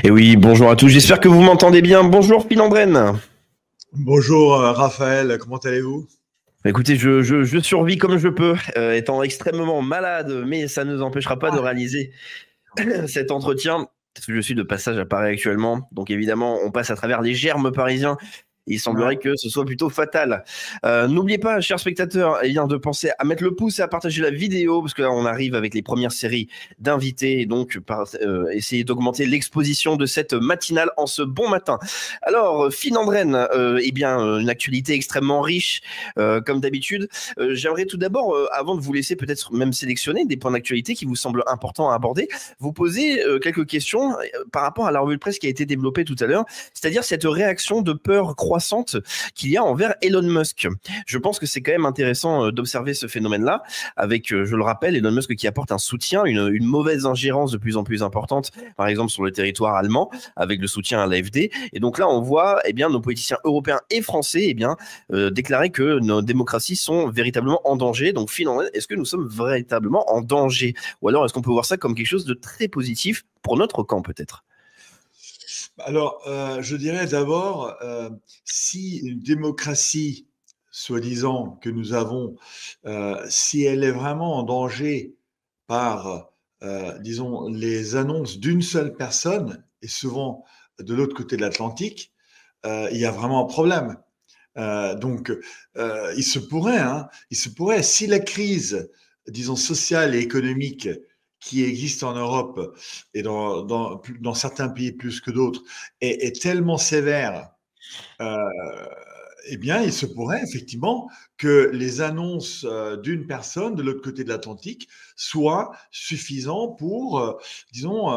Et oui, bonjour à tous, j'espère que vous m'entendez bien. Bonjour Philandrène. Bonjour Raphaël, comment allez-vous? Écoutez, je survis comme je peux, étant extrêmement malade, mais ça ne nous empêchera pas de réaliser cet entretien, parce que je suis de passage à Paris actuellement. Donc évidemment, on passe à travers les germes parisiens. Il Ouais. semblerait que ce soit plutôt fatal. N'oubliez pas, chers spectateurs, eh bien, de penser à mettre le pouce et à partager la vidéo, parce que là, on arrive avec les premières séries d'invités, et donc essayer d'augmenter l'exposition de cette matinale en ce bon matin. Alors, Philandrène, eh bien, une actualité extrêmement riche, comme d'habitude. J'aimerais tout d'abord, avant de vous laisser peut-être même sélectionner des points d'actualité qui vous semblent importants à aborder, vous poser quelques questions par rapport à la revue de presse qui a été développée tout à l'heure, c'est-à-dire cette réaction de peur croissante qu'il y a envers Elon Musk. Je pense que c'est quand même intéressant d'observer ce phénomène-là, avec, je le rappelle, Elon Musk qui apporte un soutien, une mauvaise ingérence de plus en plus importante, par exemple sur le territoire allemand, avec le soutien à l'AfD. Et donc là, on voit eh bien, nos politiciens européens et français eh bien, déclarer que nos démocraties sont véritablement en danger. Donc finalement, est-ce que nous sommes véritablement en danger? Ou alors est-ce qu'on peut voir ça comme quelque chose de très positif pour notre camp peut-être? Alors, je dirais d'abord, si une démocratie, soi-disant, que nous avons, si elle est vraiment en danger par, disons, les annonces d'une seule personne, et souvent de l'autre côté de l'Atlantique, il y a vraiment un problème. Donc, il se pourrait, si la crise, disons, sociale et économique qui existe en Europe et dans certains pays plus que d'autres est tellement sévère, euh, eh bien, il se pourrait effectivement que les annonces d'une personne de l'autre côté de l'Atlantique soient suffisants pour, disons,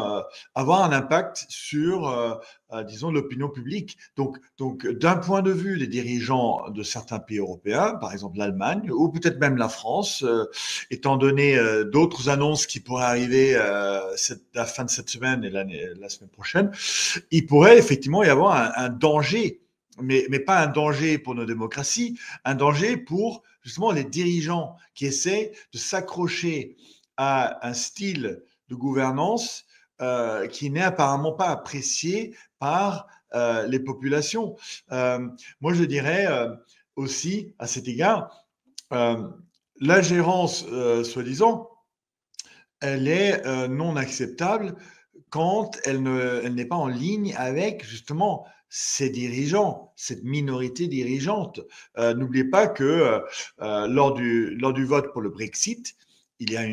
avoir un impact sur, disons, l'opinion publique. Donc, d'un point de vue des dirigeants de certains pays européens, par exemple l'Allemagne ou peut-être même la France, étant donné d'autres annonces qui pourraient arriver la fin de cette semaine et la semaine prochaine, il pourrait effectivement y avoir un danger, mais pas un danger pour nos démocraties, un danger pour justement les dirigeants qui essaient de s'accrocher à un style de gouvernance qui n'est apparemment pas apprécié par les populations. Moi, je dirais aussi, à cet égard, euh, l'ingérence, soi-disant, elle est non acceptable quand elle n'est pas en ligne avec justement ces dirigeants, cette minorité dirigeante. N'oubliez pas que lors du vote pour le Brexit, il y a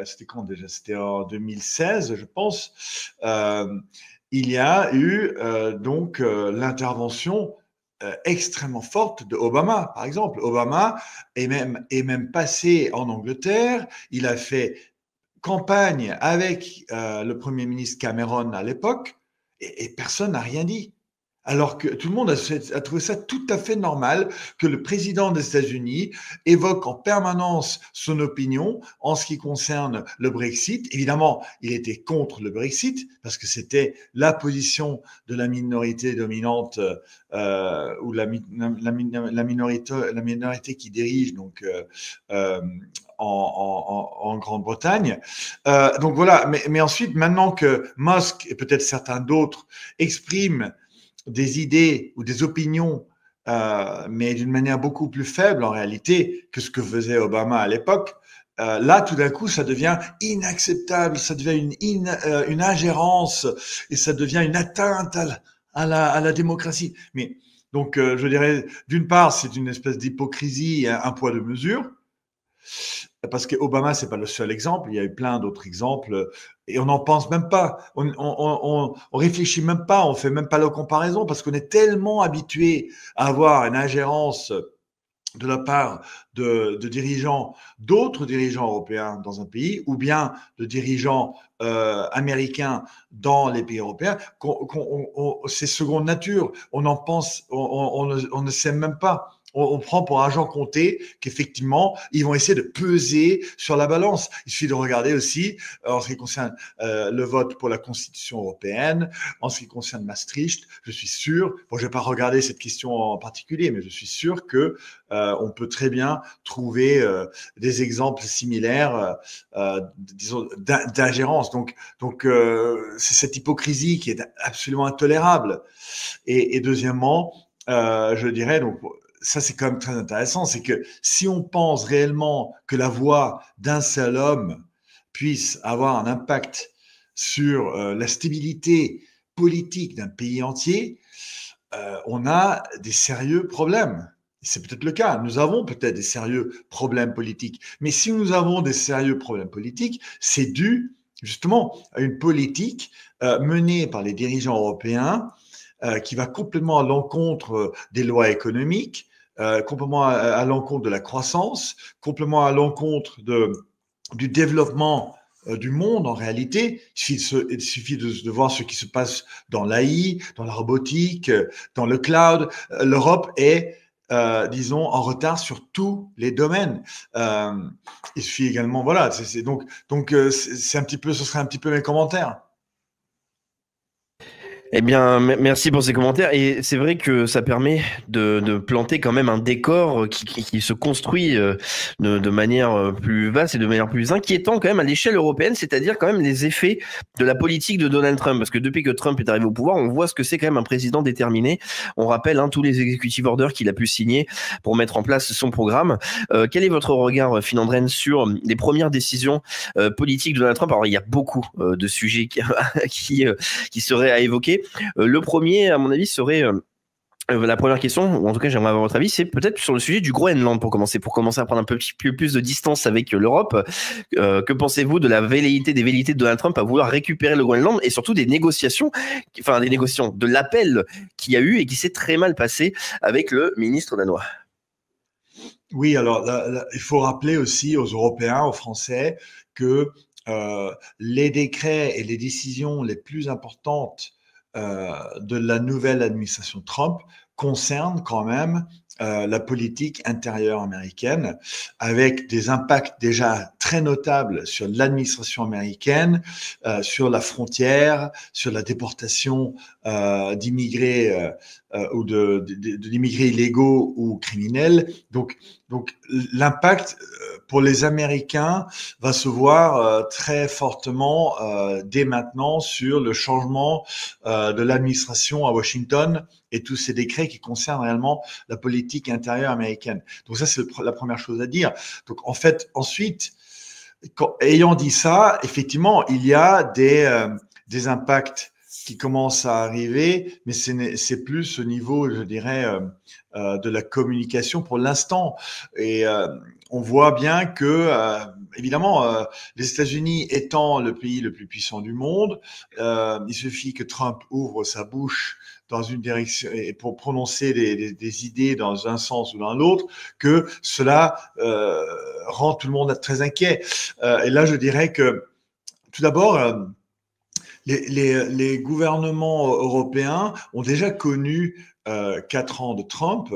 c'était quand déjà? C'était en 2016, je pense. Il y a eu donc l'intervention extrêmement forte de Obama, par exemple. Obama est même passé en Angleterre. Il a fait campagne avec le Premier ministre Cameron à l'époque, et personne n'a rien dit. Alors que tout le monde a trouvé ça tout à fait normal que le président des États-Unis évoque en permanence son opinion en ce qui concerne le Brexit. Évidemment, il était contre le Brexit parce que c'était la position de la minorité dominante ou la minorité qui dirige donc en Grande-Bretagne. Donc voilà, mais ensuite, maintenant que Musk et peut-être certains d'autres expriment des idées ou des opinions, mais d'une manière beaucoup plus faible en réalité que ce que faisait Obama à l'époque, là, tout d'un coup, ça devient inacceptable, ça devient une ingérence et ça devient une atteinte à la démocratie. Mais donc, je dirais, d'une part, c'est une espèce d'hypocrisie, un poids de mesure, parce que Obama, c'est pas le seul exemple. Il y a eu plein d'autres exemples et on n'en pense même pas. On réfléchit même pas. On fait même pas la comparaison parce qu'on est tellement habitué à avoir une ingérence de la part de dirigeants, d'autres dirigeants européens dans un pays, ou bien de dirigeants américains dans les pays européens, c'est seconde nature. On en pense, on ne sait même pas on prend pour argent compté qu'effectivement, ils vont essayer de peser sur la balance. Il suffit de regarder aussi, en ce qui concerne le vote pour la Constitution européenne, en ce qui concerne Maastricht, je suis sûr, bon, je ne vais pas regarder cette question en particulier, mais je suis sûr que on peut très bien trouver des exemples similaires, disons, d'ingérence. Donc c'est cette hypocrisie qui est absolument intolérable. Et deuxièmement, je dirais, donc, ça c'est quand même très intéressant, c'est que si on pense réellement que la voix d'un seul homme puisse avoir un impact sur la stabilité politique d'un pays entier, on a des sérieux problèmes. C'est peut-être le cas. Nous avons peut-être des sérieux problèmes politiques. Mais si nous avons des sérieux problèmes politiques, c'est dû justement à une politique menée par les dirigeants européens qui va complètement à l'encontre des lois économiques, complètement à l'encontre de la croissance, complètement à l'encontre du développement du monde en réalité. Il suffit de voir ce qui se passe dans l'AI, dans la robotique, dans le cloud. L'Europe est, disons, en retard sur tous les domaines. Il suffit également, voilà, donc c'est un petit peu, ce serait un petit peu mes commentaires. Eh bien, merci pour ces commentaires. Et c'est vrai que ça permet de planter quand même un décor qui se construit de manière plus vaste et de manière plus inquiétante quand même à l'échelle européenne, c'est-à-dire quand même les effets de la politique de Donald Trump. Parce que depuis que Trump est arrivé au pouvoir, on voit ce que c'est quand même un président déterminé. On rappelle tous les executive orders qu'il a pu signer pour mettre en place son programme. Quel est votre regard, Philandrène, sur les premières décisions politiques de Donald Trump? Alors, il y a beaucoup de sujets qui seraient à évoquer. Le premier, à mon avis, serait la première question, ou en tout cas j'aimerais avoir votre avis, c'est peut-être sur le sujet du Groenland pour commencer à prendre un peu plus de distance avec l'Europe. Que pensez-vous de la velléité de Donald Trump à vouloir récupérer le Groenland et surtout des négociations, de l'appel qu'il y a eu et qui s'est très mal passé avec le ministre danois? Oui, alors il faut rappeler aussi aux Européens, aux Français, que les décrets et les décisions les plus importantes de la nouvelle administration Trump concerne quand même la politique intérieure américaine, avec des impacts déjà très notables sur l'administration américaine, sur la frontière, sur la déportation d'immigrés ou d'immigrés illégaux ou criminels. Donc l'impact pour les Américains va se voir très fortement dès maintenant sur le changement de l'administration à Washington et tous ces décrets qui concernent réellement la politique intérieure américaine. Donc ça, c'est la première chose à dire. Donc en fait, ensuite, ayant dit ça, effectivement, il y a des impacts qui commencent à arriver, mais c'est plus au niveau, je dirais, de la communication pour l'instant. Et on voit bien que, évidemment, les États-Unis étant le pays le plus puissant du monde, il suffit que Trump ouvre sa bouche dans une direction et pour prononcer des idées dans un sens ou dans l'autre, que cela rend tout le monde très inquiet. Et là, je dirais que, tout d'abord, les gouvernements européens ont déjà connu 4 ans de Trump.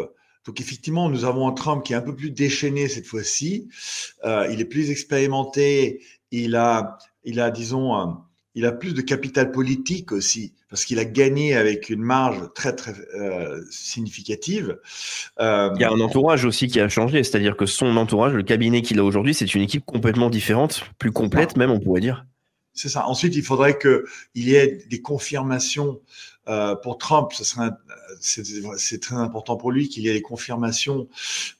Donc effectivement, nous avons un Trump qui est un peu plus déchaîné cette fois-ci. Il est plus expérimenté. Disons, il a plus de capital politique aussi, parce qu'il a gagné avec une marge très significative. Il y a un entourage aussi qui a changé, c'est-à-dire que son entourage, le cabinet qu'il a aujourd'hui, c'est une équipe complètement différente, plus complète même, on pourrait dire. C'est ça. Ensuite, il faudrait qu'il y ait des confirmations pour Trump. C'est très important pour lui qu'il y ait des confirmations.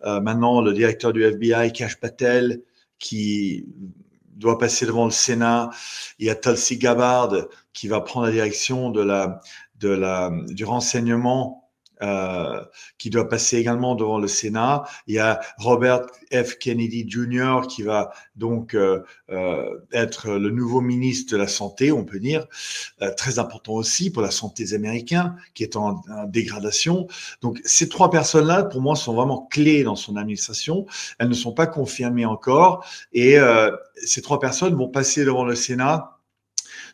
Maintenant, le directeur du FBI, Kash Patel, qui doit passer devant le Sénat. Il y a Tulsi Gabbard qui va prendre la direction du renseignement, qui doit passer également devant le Sénat. Il y a Robert F. Kennedy Jr. qui va donc être le nouveau ministre de la Santé, on peut dire, très important aussi pour la santé des Américains, qui est en dégradation. Donc ces 3 personnes-là, pour moi, sont vraiment clés dans son administration. Elles ne sont pas confirmées encore, et ces 3 personnes vont passer devant le Sénat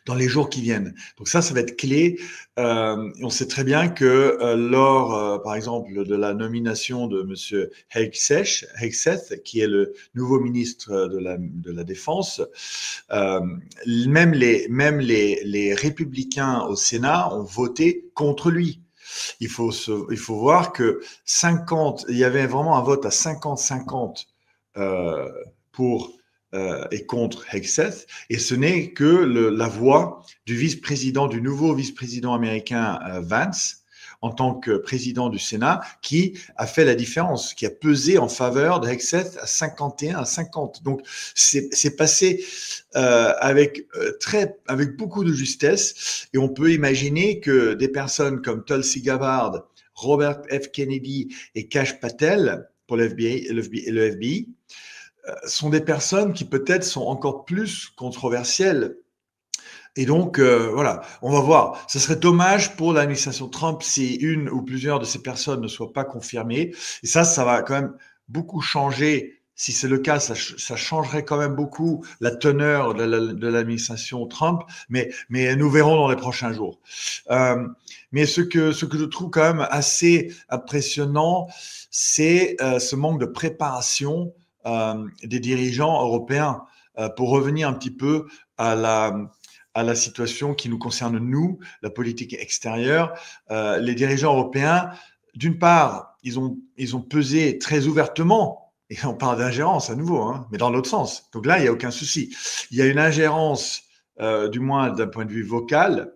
dans les jours qui viennent. Donc ça va être clé. On sait très bien que lors, par exemple, de la nomination de Monsieur Hegseth, qui est le nouveau ministre de la Défense, même les républicains au Sénat ont voté contre lui. Il faut voir que il y avait vraiment un vote à 50-50 pour et contre Hegseth, et ce n'est que la voix du nouveau vice-président américain Vance, en tant que président du Sénat, qui a fait la différence, qui a pesé en faveur de Hegseth à 51-50. Donc, c'est passé avec beaucoup de justesse, et on peut imaginer que des personnes comme Tulsi Gabbard, Robert F. Kennedy et Kash Patel pour le FBI sont des personnes qui peut-être sont encore plus controversielles. Et donc, voilà, on va voir. Ce serait dommage pour l'administration Trump si une ou plusieurs de ces personnes ne soient pas confirmées. Et ça va quand même beaucoup changer. Si c'est le cas, ça changerait quand même beaucoup la teneur de l'administration Trump, mais nous verrons dans les prochains jours. Mais ce que je trouve quand même assez impressionnant, c'est ce manque de préparation des dirigeants européens pour revenir un petit peu à la situation qui nous concerne, nous, la politique extérieure. Les dirigeants européens, d'une part, ils ont pesé très ouvertement, et on parle d'ingérence à nouveau, hein, mais dans l'autre sens. Donc là, il n'y a aucun souci. Il y a une ingérence, du moins d'un point de vue vocal,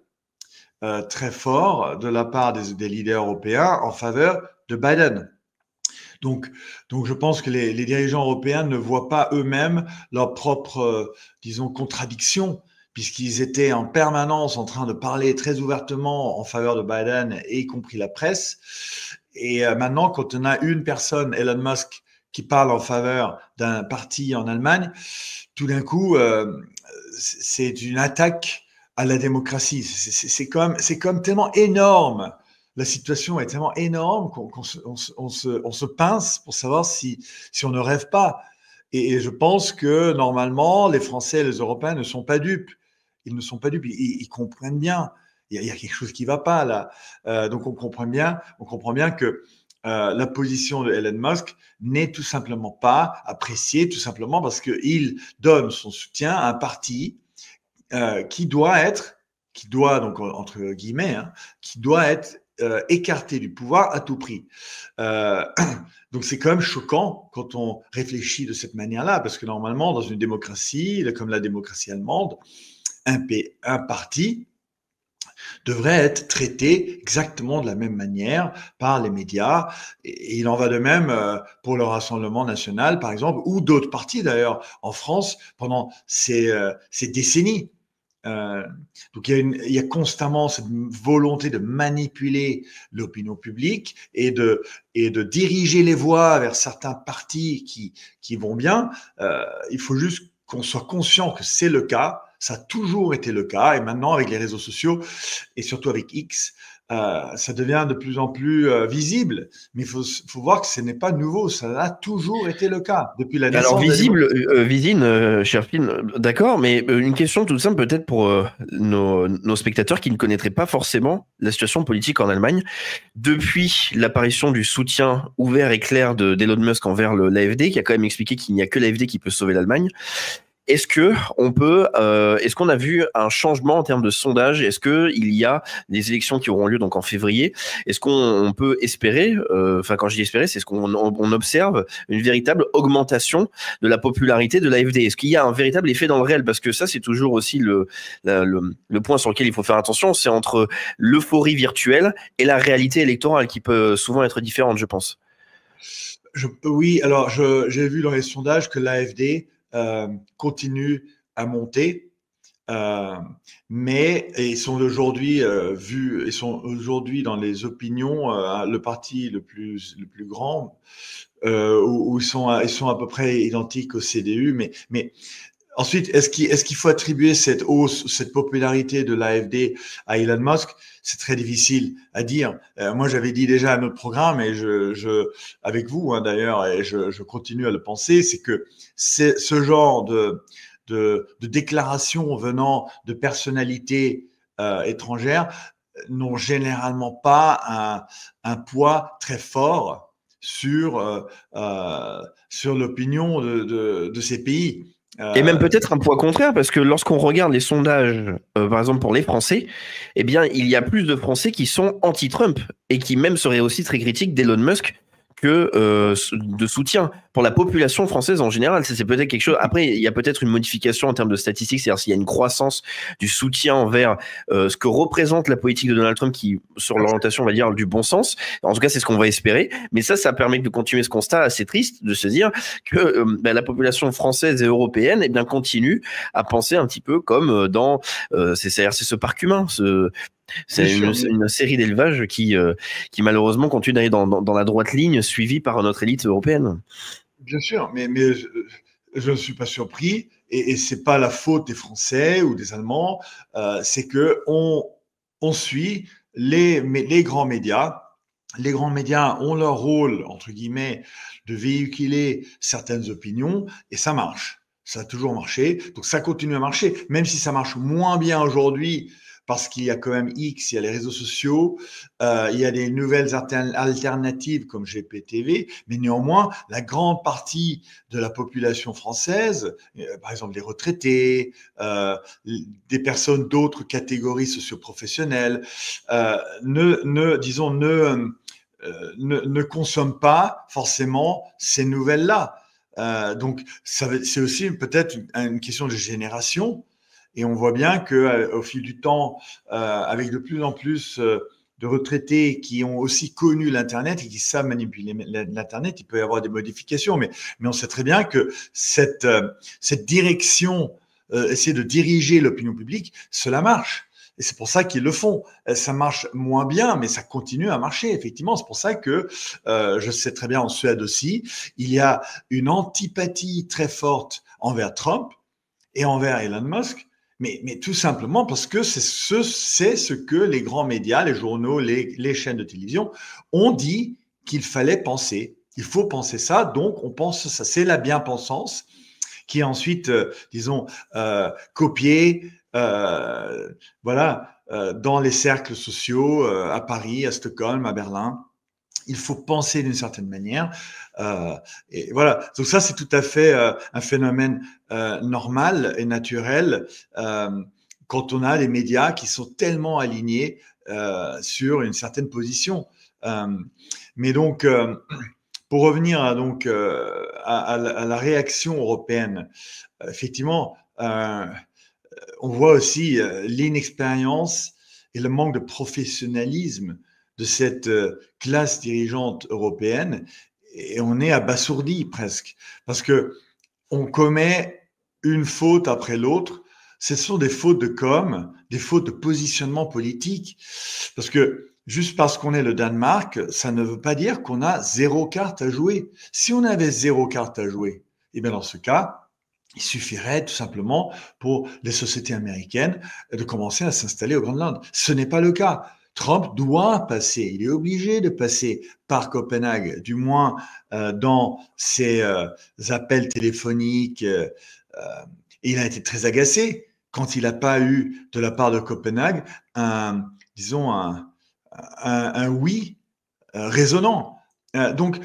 très fort de la part des leaders européens en faveur de Biden. Donc, je pense que les dirigeants européens ne voient pas eux-mêmes leur propre, disons, contradiction, puisqu'ils étaient en permanence en train de parler très ouvertement en faveur de Biden, y compris la presse. Et maintenant, quand on a une personne, Elon Musk, qui parle en faveur d'un parti en Allemagne, tout d'un coup, c'est une attaque à la démocratie. C'est comme tellement énorme. La situation est tellement énorme qu'on se pince pour savoir si on ne rêve pas. Et je pense que normalement, les Français et les Européens ne sont pas dupes. Ils ne sont pas dupes. Ils comprennent bien. Il y a quelque chose qui ne va pas là. Donc on comprend bien que la position de Elon Musk n'est tout simplement pas appréciée, tout simplement parce qu'il donne son soutien à un parti qui doit donc entre guillemets, hein, qui doit être écarté du pouvoir à tout prix. Donc c'est quand même choquant quand on réfléchit de cette manière-là, parce que normalement, dans une démocratie, comme la démocratie allemande, un parti devrait être traité exactement de la même manière par les médias. Et il en va de même pour le Rassemblement national, par exemple, ou d'autres partis d'ailleurs en France pendant ces décennies. Donc il y a constamment cette volonté de manipuler l'opinion publique et de diriger les voix vers certains partis qui vont bien. Il faut juste qu'on soit conscient que c'est le cas. Ça a toujours été le cas, et maintenant avec les réseaux sociaux et surtout avec X, ça devient de plus en plus visible. Mais il faut voir que ce n'est pas nouveau, ça a toujours été le cas depuis la naissance. Alors visible, cher Phil, d'accord, mais une question toute simple peut-être pour nos spectateurs qui ne connaîtraient pas forcément la situation politique en Allemagne. Depuis l'apparition du soutien ouvert et clair d'Elon Musk envers l'AfD, qui a quand même expliqué qu'il n'y a que l'AfD qui peut sauver l'Allemagne, est-ce qu'on a vu un changement en termes de sondage? Est-ce que il y a des élections qui auront lieu donc en février? Est-ce qu'on peut espérer, quand je dis espérer, c'est ce qu'on observe une véritable augmentation de la popularité de l'AfD? Est-ce qu'il y a un véritable effet dans le réel? Parce que ça, c'est toujours aussi le point sur lequel il faut faire attention, c'est entre l'euphorie virtuelle et la réalité électorale qui peut souvent être différente, je pense. Oui, alors j'ai vu dans les sondages que l'AfD continue à monter, mais ils sont aujourd'hui dans les opinions le parti le plus grand, où ils sont à peu près identiques au CDU, mais ensuite, est-ce qu'il faut attribuer cette hausse, cette popularité de l'AfD à Elon Musk? C'est très difficile à dire. Moi, j'avais dit déjà à notre programme, et avec vous, hein, d'ailleurs, et je continue à le penser, c'est que ce genre de déclarations venant de personnalités étrangères n'ont généralement pas un poids très fort sur l'opinion de ces pays. Et même peut-être un poids contraire, parce que lorsqu'on regarde les sondages, par exemple pour les Français, eh bien, il y a plus de Français qui sont anti-Trump et qui même seraient aussi très critiques d'Elon Musk que de soutien pour la population française en général. C'est peut-être quelque chose. Après, il y a peut-être une modification en termes de statistiques, c'est-à-dire s'il y a une croissance du soutien envers ce que représente la politique de Donald Trump, qui sur l'orientation, on va dire, du bon sens. En tout cas, c'est ce qu'on va espérer. Mais ça permet de continuer ce constat assez triste, de se dire que la population française et européenne, eh bien, continue à penser un petit peu comme dans c'est ce parc humain, c'est une série d'élevages qui malheureusement continue d'aller dans la droite ligne suivie par notre élite européenne. Bien sûr, mais je ne suis pas surpris et ce n'est pas la faute des Français ou des Allemands, c'est qu'on suit les grands médias. Les grands médias ont leur rôle, entre guillemets, de véhiculer certaines opinions et ça marche. Ça a toujours marché, donc ça continue à marcher, même si ça marche moins bien aujourd'hui parce qu'il y a quand même X, il y a les réseaux sociaux, il y a des nouvelles alternatives comme GPTV, mais néanmoins, la grande partie de la population française, par exemple les retraités, des personnes d'autres catégories socioprofessionnelles, ne consomment pas forcément ces nouvelles-là. Donc, c'est aussi peut-être une question de génération. Et on voit bien qu'au fil du temps, avec de plus en plus de retraités qui ont aussi connu l'Internet et qui savent manipuler l'Internet, il peut y avoir des modifications. Mais on sait très bien que cette direction, essayer de diriger l'opinion publique, cela marche. Et c'est pour ça qu'ils le font. Ça marche moins bien, mais ça continue à marcher, effectivement. C'est pour ça que, je sais très bien en Suède aussi, il y a une antipathie très forte envers Trump et envers Elon Musk. Mais tout simplement parce que c'est ce que les grands médias, les journaux, les chaînes de télévision ont dit qu'il fallait penser. Il faut penser ça, donc on pense ça. C'est la bien-pensance qui est ensuite, copiée, dans les cercles sociaux, à Paris, à Stockholm, à Berlin. Il faut penser d'une certaine manière. Et voilà. Donc ça, c'est tout à fait un phénomène normal et naturel quand on a des médias qui sont tellement alignés sur une certaine position. Mais donc, pour revenir à la réaction européenne, effectivement, on voit aussi l'inexpérience et le manque de professionnalisme de cette classe dirigeante européenne et on est abasourdi presque parce que on commet une faute après l'autre. Ce sont des fautes de com, des fautes de positionnement politique parce que juste parce qu'on est le Danemark, ça ne veut pas dire qu'on a zéro carte à jouer. Si on avait zéro carte à jouer, et bien dans ce cas, il suffirait tout simplement pour les sociétés américaines de commencer à s'installer au Groenland. Ce n'est pas le cas. Trump doit passer, il est obligé de passer par Copenhague, du moins dans ses appels téléphoniques. Et il a été très agacé quand il n'a pas eu de la part de Copenhague un oui résonnant. Donc,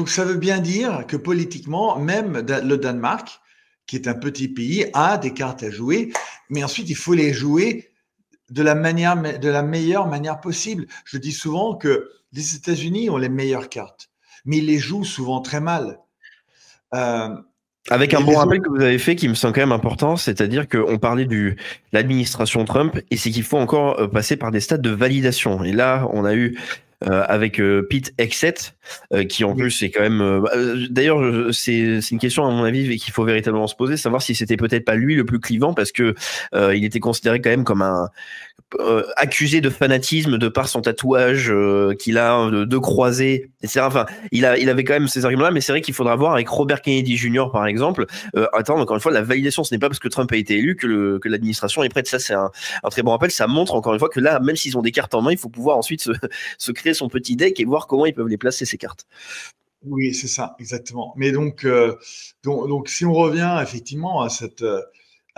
ça veut bien dire que politiquement, même le Danemark, qui est un petit pays, a des cartes à jouer, mais ensuite il faut les jouer de la meilleure manière possible. Je dis souvent que les États-Unis ont les meilleures cartes, mais ils les jouent souvent très mal. Avec un bon rappel que vous avez fait qui me semble quand même important, c'est-à-dire qu'on parlait de l'administration Trump et c'est qu'il faut encore passer par des stades de validation. Et là, on a eu avec Pete Hegseth, qui en plus c'est quand même. D'ailleurs, c'est une question à mon avis qu'il faut véritablement se poser, savoir si c'était peut-être pas lui le plus clivant, parce que il était considéré quand même comme un accusé de fanatisme de par son tatouage qu'il a de croisé, etc. Enfin, il avait quand même ces arguments-là, mais c'est vrai qu'il faudra voir avec Robert Kennedy Jr. par exemple. Attends, encore une fois, la validation, ce n'est pas parce que Trump a été élu que l'administration est prête. Ça, c'est un très bon rappel. Ça montre encore une fois que là, même s'ils ont des cartes en main, il faut pouvoir ensuite se créer son petit deck et voir comment ils peuvent les placer, ces cartes. Oui, c'est ça, exactement. Mais donc, si on revient effectivement à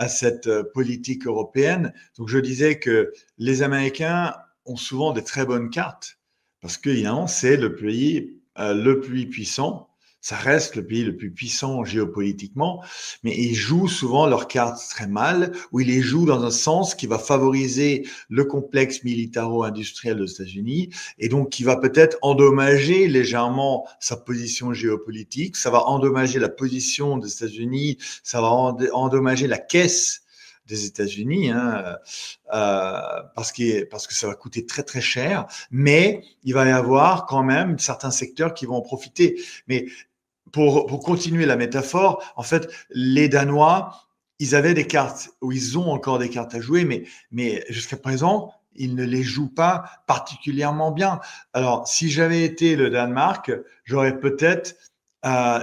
à cette politique européenne. Donc, je disais que les Américains ont souvent des très bonnes cartes parce que, évidemment, c'est le pays le plus puissant. Ça reste le pays le plus puissant géopolitiquement, mais ils jouent souvent leurs cartes très mal, ou ils les jouent dans un sens qui va favoriser le complexe militaro-industriel des États-Unis, et donc qui va peut-être endommager légèrement sa position géopolitique, ça va endommager la position des États-Unis, ça va endommager la caisse des États-Unis, hein, parce que ça va coûter très très cher, mais il va y avoir quand même certains secteurs qui vont en profiter. Mais pour continuer la métaphore, en fait, les Danois, ils avaient des cartes, ou ils ont encore des cartes à jouer, mais jusqu'à présent, ils ne les jouent pas particulièrement bien. Alors, si j'avais été le Danemark, j'aurais peut-être,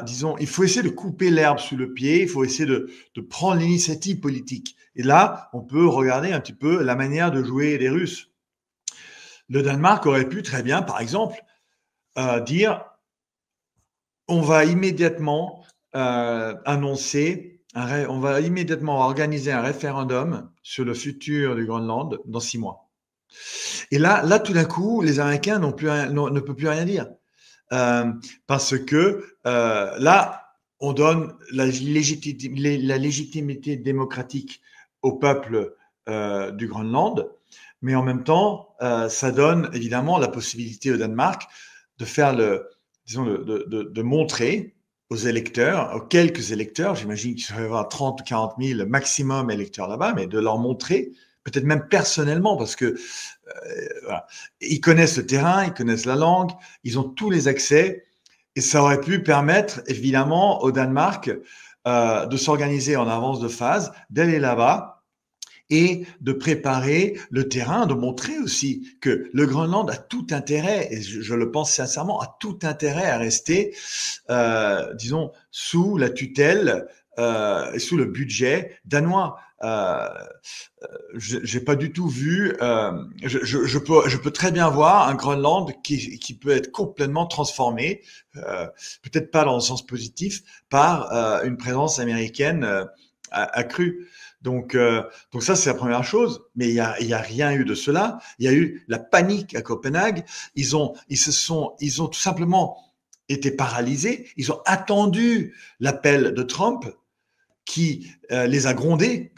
disons, il faut essayer de couper l'herbe sous le pied, il faut essayer de prendre l'initiative politique. Et là, on peut regarder un petit peu la manière de jouer les Russes. Le Danemark aurait pu très bien, par exemple, dire on va immédiatement on va immédiatement organiser un référendum sur le futur du Groenland dans 6 mois. Et là, tout d'un coup, les Américains ne peuvent plus rien dire. Parce que là, on donne la légitimité démocratique au peuple du Groenland, mais en même temps, ça donne évidemment la possibilité au Danemark de faire de montrer aux électeurs, aux quelques électeurs, j'imagine qu'il va y avoir 30 ou 40 000 maximum électeurs là-bas, mais de leur montrer, peut-être même personnellement, parce que voilà, ils connaissent le terrain, ils connaissent la langue, ils ont tous les accès, et ça aurait pu permettre évidemment au Danemark de s'organiser en avance de phase, d'aller là-bas et de préparer le terrain, de montrer aussi que le Groenland a tout intérêt, et je le pense sincèrement, a tout intérêt à rester, disons, sous la tutelle et sous le budget danois. J'ai pas du tout vu. Je peux très bien voir un Groenland qui peut être complètement transformé, peut-être pas dans le sens positif, par une présence américaine accrue. Donc ça, c'est la première chose, mais il y a rien eu de cela. Il y a eu la panique à Copenhague. Ils ont tout simplement été paralysés. Ils ont attendu l'appel de Trump qui les a grondés.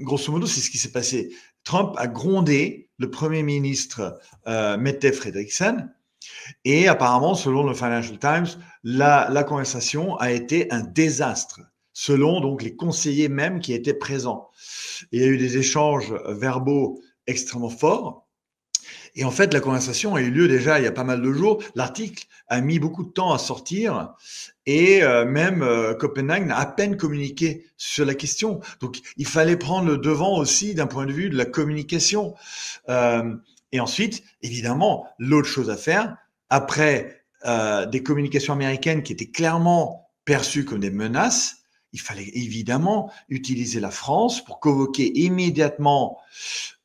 Grosso modo, c'est ce qui s'est passé. Trump a grondé le Premier ministre Mette Frederiksen, et apparemment, selon le Financial Times, la conversation a été un désastre, selon donc les conseillers même qui étaient présents. Et il y a eu des échanges verbaux extrêmement forts. Et en fait, la conversation a eu lieu déjà il y a pas mal de jours. L'article a mis beaucoup de temps à sortir, et même Copenhague n'a à peine communiqué sur la question. Donc, il fallait prendre le devant aussi d'un point de vue de la communication. Et ensuite, évidemment, l'autre chose à faire, après des communications américaines qui étaient clairement perçues comme des menaces, il fallait évidemment utiliser la France pour convoquer immédiatement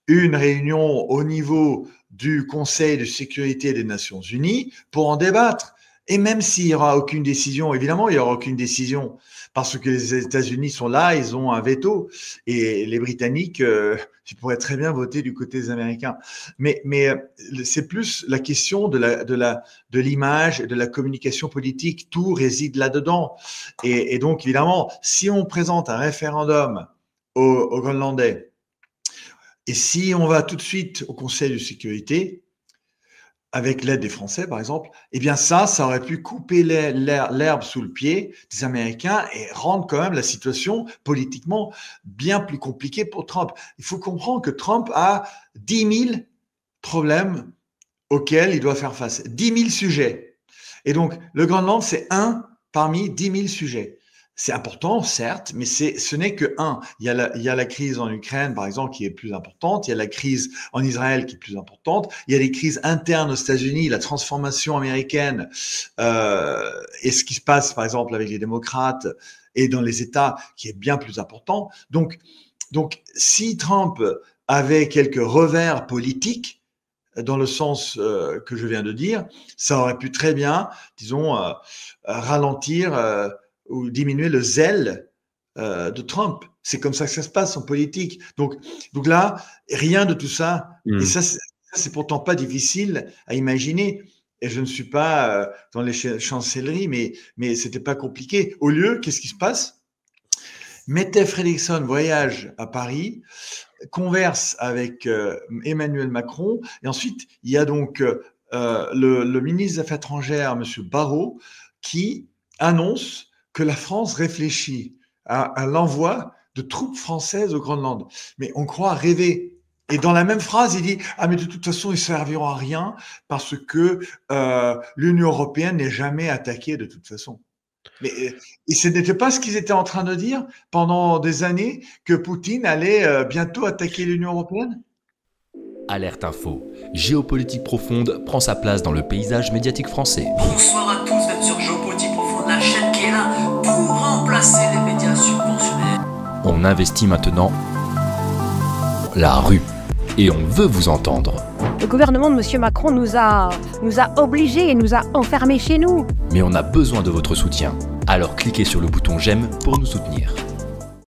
une réunion au niveau du Conseil de sécurité des Nations Unies pour en débattre. Et même s'il n'y aura aucune décision, évidemment, il n'y aura aucune décision parce que les États-Unis sont là, ils ont un veto. Et les Britanniques, ils pourraient très bien voter du côté des Américains. Mais c'est plus la question de l'image et de la communication politique. Tout réside là-dedans. Et donc, évidemment, si on présente un référendum aux Groenlandais, et si on va tout de suite au Conseil de sécurité, avec l'aide des Français, par exemple, eh bien ça aurait pu couper l'herbe sous le pied des Américains et rendre quand même la situation politiquement bien plus compliquée pour Trump. Il faut comprendre que Trump a 10 000 problèmes auxquels il doit faire face, 10 000 sujets. Et donc, le Groenland, c'est un parmi 10 000 sujets. C'est important, certes, mais ce n'est que un. Il y a la crise en Ukraine, par exemple, qui est plus importante. Il y a la crise en Israël qui est plus importante. Il y a les crises internes aux États-Unis, la transformation américaine et ce qui se passe, par exemple, avec les démocrates et dans les États, qui est bien plus important. Donc, si Trump avait quelques revers politiques, dans le sens que je viens de dire, ça aurait pu très bien, disons, ralentir ou diminuer le zèle de Trump. C'est comme ça que ça se passe en politique. Donc là, rien de tout ça. Et ça, c'est pourtant pas difficile à imaginer. Et je ne suis pas dans les chancelleries, mais c'était pas compliqué. Au lieu, qu'est-ce qui se passe? Mette Frederiksen voyage à Paris, converse avec Emmanuel Macron, et ensuite, il y a donc le ministre des Affaires étrangères, M. Barrot, qui annonce que la France réfléchit à l'envoi de troupes françaises au Groenland. Mais on croit rêver. Et dans la même phrase, il dit « Ah, mais de toute façon, ils ne serviront à rien parce que l'Union européenne n'est jamais attaquée de toute façon. » Mais et ce n'était pas ce qu'ils étaient en train de dire pendant des années, que Poutine allait bientôt attaquer l'Union européenne? Alerte Info. Géopolitique profonde prend sa place dans le paysage médiatique français. Bonsoir à tous, vous êtes sur Géopolitique profonde, la chaîne qui est là pour remplacer les médias subventionnés. On investit maintenant la rue. Et on veut vous entendre. Le gouvernement de M. Macron nous a obligés et nous a enfermés chez nous. Mais on a besoin de votre soutien. Alors cliquez sur le bouton j'aime pour nous soutenir.